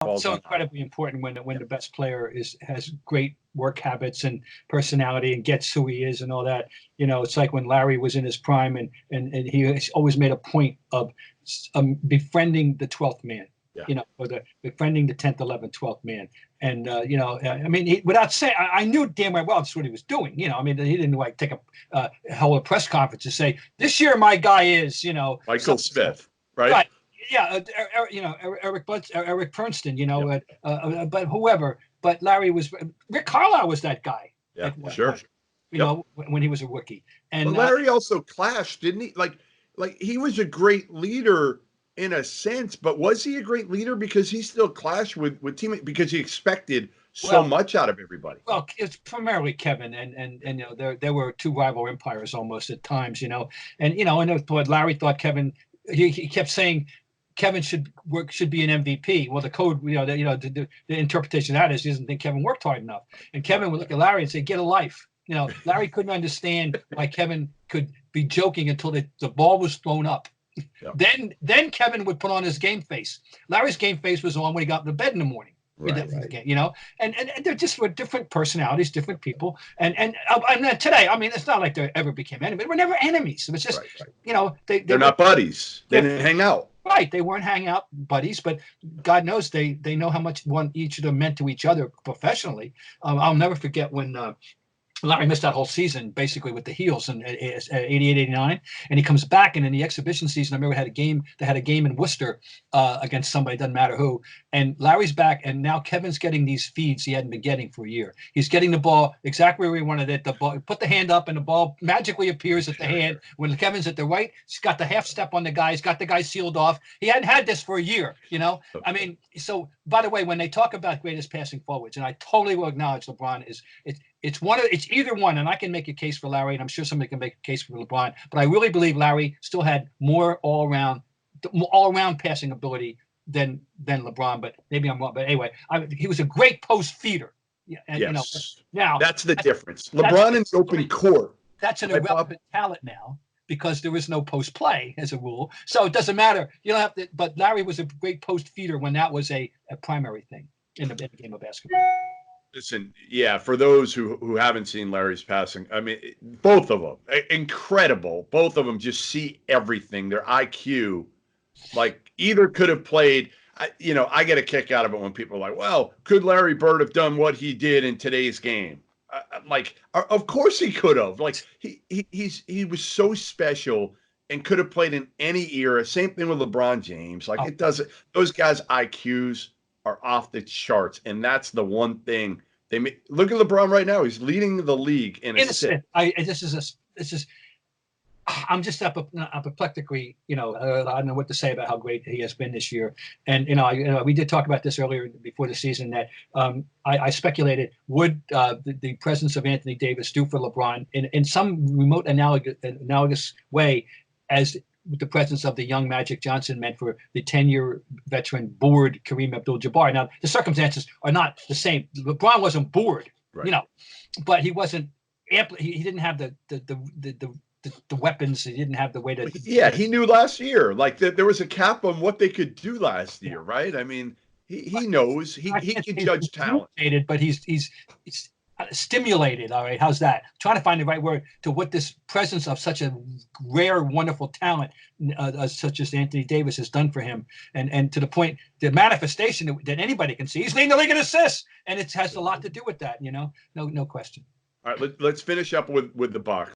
Falls so on. incredibly important when the best player has great work habits and personality and gets who he is and all that. It's like when Larry was in his prime and he always made a point of befriending the 12th man. Yeah. Or befriending the 10th, 11th, 12th man. And, I mean, without saying, I knew damn well that's what he was doing. I mean, he didn't like take a hell of a press conference to say, this year my guy is, Michael Smith, right? Right. Yeah. Eric Princeton, but whoever. But Larry Rick Carlisle was that guy. Yeah, sure. When he was a rookie. And but Larry also clashed, didn't he? Like he was a great leader in a sense, but was he a great leader because he still clashed with teammates because he expected so much out of everybody? Well, it's primarily Kevin, and there were two rival empires almost at times, and what Larry thought Kevin, he kept saying Kevin should be an MVP. Well, the code, the interpretation of that is he doesn't think Kevin worked hard enough, and Kevin would look at Larry and say, "Get a life." Larry couldn't understand why Kevin could be joking until the ball was thrown up. Yep. Then Kevin would put on his game face. Larry's game face was on when he got into bed in the morning. Right. And they're just were different personalities, different people. And today, I mean, it's not like they ever became enemies. They were never enemies. It was just, they're not buddies. They didn't hang out. Right. They weren't hang out buddies, but God knows they know how much each of them meant to each other professionally. I'll never forget when Larry missed that whole season basically with the Heels in 88, 89. And he comes back, and in the exhibition season, I remember they had a game in Worcester against somebody, doesn't matter who. And Larry's back, and now Kevin's getting these feeds he hadn't been getting for a year. He's getting the ball exactly where he wanted it. The ball, put the hand up, and the ball magically appears at the hand. When Kevin's at the right, he's got the half step on the guy. He's got the guy sealed off. He hadn't had this for a year, I mean, so by the way, when they talk about greatest passing forwards, and I totally will acknowledge LeBron it's either one, and I can make a case for Larry, and I'm sure somebody can make a case for LeBron, but I really believe Larry still had more all-around passing ability than LeBron, but maybe I'm wrong. But anyway, he was a great post feeder. And, yes. Now that's the difference. LeBron in the open court. That's an irrelevant talent now because there is no post play as a rule. So it doesn't matter. You don't have to. But Larry was a great post feeder when that was a primary thing in the game of basketball. Listen, yeah, for those who haven't seen Larry's passing, I mean, both of them, incredible. Both of them just see everything. Their IQ, like either could have played, I get a kick out of it when people are like, well, could Larry Bird have done what he did in today's game? Of course he could have. Like, he was so special and could have played in any era. Same thing with LeBron James. Like, it doesn't, those guys' IQs are off the charts, and that's the one thing they look at LeBron right now. He's leading the league in assists. I'm just apoplectically, I don't know what to say about how great he has been this year. And we did talk about this earlier before the season that I speculated would the presence of Anthony Davis do for LeBron in some remote analogous way as the presence of the young Magic Johnson meant for the 10-year veteran bored Kareem Abdul-Jabbar. Now, the circumstances are not the same. LeBron wasn't bored, right. But he wasn't he didn't have the weapons. He didn't have the way to. Yeah, he knew last year. Like there was a cap on what they could do last year, right? I mean, he knows he can judge talent. But he's stimulated. All right, how's that? Trying to find the right word to what this presence of such a rare, wonderful talent such as Anthony Davis has done for him, and to the point, the manifestation that anybody can see. He's leading the league in assists, and it has a lot to do with that. No question. All right, let's finish up with the Bucks.